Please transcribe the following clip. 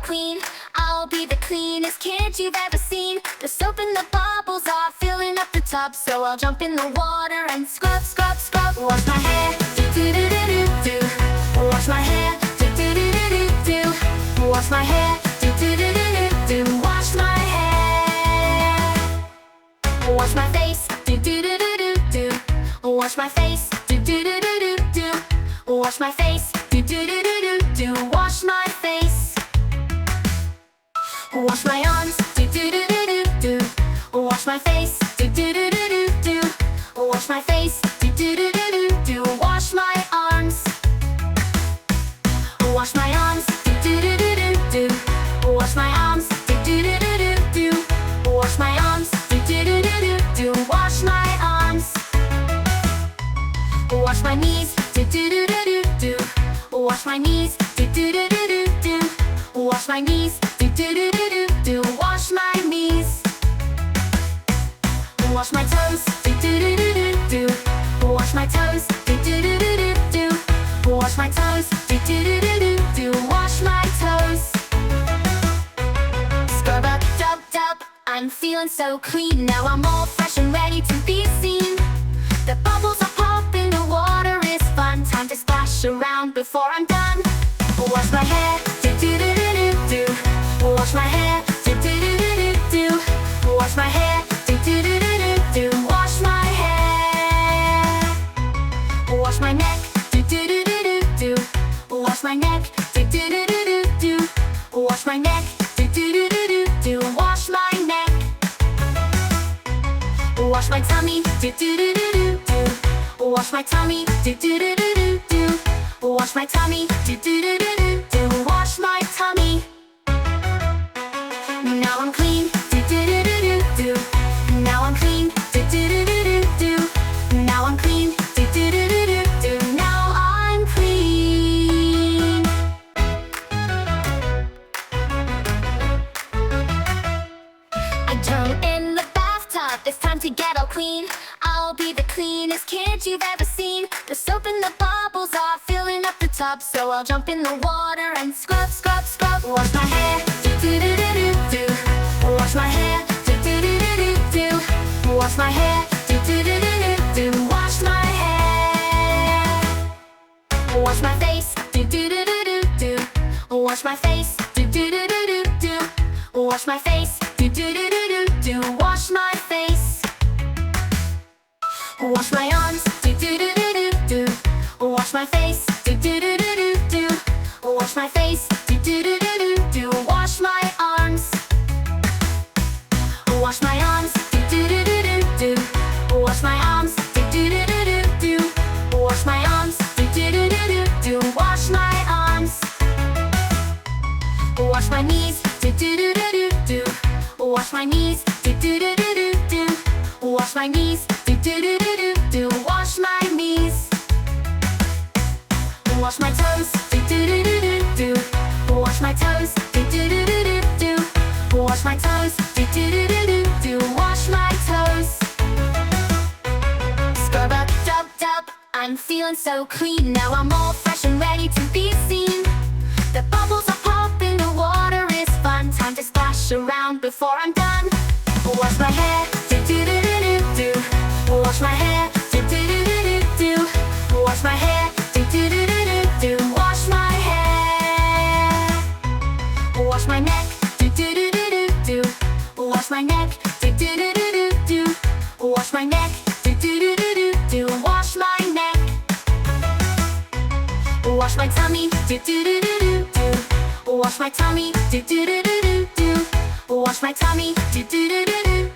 clean. I'll be the cleanest kid you've ever seen. The soap and the bubbles are filling up the tub, so I'll jump in the water and scrub, scrub, scrub. Wash my hair, do-do-do-do-do. Wash my hair, do-do-do-do-do. Wash my hair, do-do-do-do-do. Wash my hair. Wash my face, do-do-do-do-do. Wash my face, do-do-do-do-do. Wash my face, do-do-do-do-do. Wash my face. Wash my arms, do-do-do-do-do. Wash my face, do-do-do-do-do. Wash my face, do-do-do-do-do. Wash my arms. Wash my arms, do-do-do-do-do. Wash my arms, do-do-do-do-do. Wash my arms, do-do-do-do-do. Wash my arms. Wash my knees, do-do-do-do-do. Wash my knees, do-do-do-do-do. Wash my knees, do-do-do-do-do. Wash my knees. Wash my toes, do-do-do-do-do. Wash my toes, do-do-do-do-do. Wash my toes, do-do-do-do-do. Wash my toes. Scrub up, dub, dub. I'm feeling so clean. Now I'm all fresh and ready to be seen. The bubbles are popping, the water is fun. Time to splash around before I'm done. Wash my hair, do-do-do-do-do. Wash my hair, do-do-do-do-do. Wash my hair, do-do-do-do-do. Wash my hair. Wash my neck, do-do-do-do-do. Wash my neck, do-do-do-do-do. Wash my neck, do-do-do-do-do. Wash my neck. Wash my tummy, do-do-do-do-do. Wash my tummy, do-do-do-do-do. Wash my tummy, do-do-do-do-do. Wash my tummy. Now I'm clean, do-do-do-do-do. Now I'm clean, do-do-do-do-do. Now I'm clean, do-do-do-do-do. Now I'm clean. I jump in the bathtub, it's time to get all clean. I'll be the cleanest kid you've ever seen. The soap and the bubbles are filling up the tub, so I'll jump in the water and scrub, scrub, scrub. Wash my hair, do-do-do-do-do. Wash my hair, do-do-do-do-do. Wash my hair, do-do-do-do-do. Wash my hair. Wash my face, do-do-do-do-do. Wash my face, do-do-do-do-do. Wash my face, do-do-do-do-do. Wash my face. Wash my arms, do-do-do-do-do. Wash my face, do-do-do-do-do. Wash my face, do-do-do-do-do. Wash my arms. Wash my arms, do-do-do-do-do. Wash my arms, do-do-do-do-do. Wash my arms, do-do-do-do-do. Wash my arms. Wash my knees, do-do-do-do-do. Wash my knees, do-do-do-do-do. Wash my knees, do-do-do-do-do. Wash my knees. Wash my toes, do-do-do-do-do. Wash my toes, do-do-do-do-do. Wash my toes, do-do-do-do-do. Wash my toes. Scrub up, dub, dub. I'm feeling so clean. Now I'm all fresh and ready to be seen. The bubbles are popping, the water is fun. Time to splash around before I'm done. Wash my hair, do-do-do-do-do. Wash my hair, do-do-do-do-do. Wash my hair, do-do-do-do-do. Wash my hair. Wash my neck, do-do-do-do-do. Wash my neck, do-do-do-do-do. Wash my neck, do-do-do-do-do. Wash my neck. Wash my tummy, do-do-do-do-do. Wash my tummy, do-do-do-do-do. Wash my tummy, do-do-do-do-do.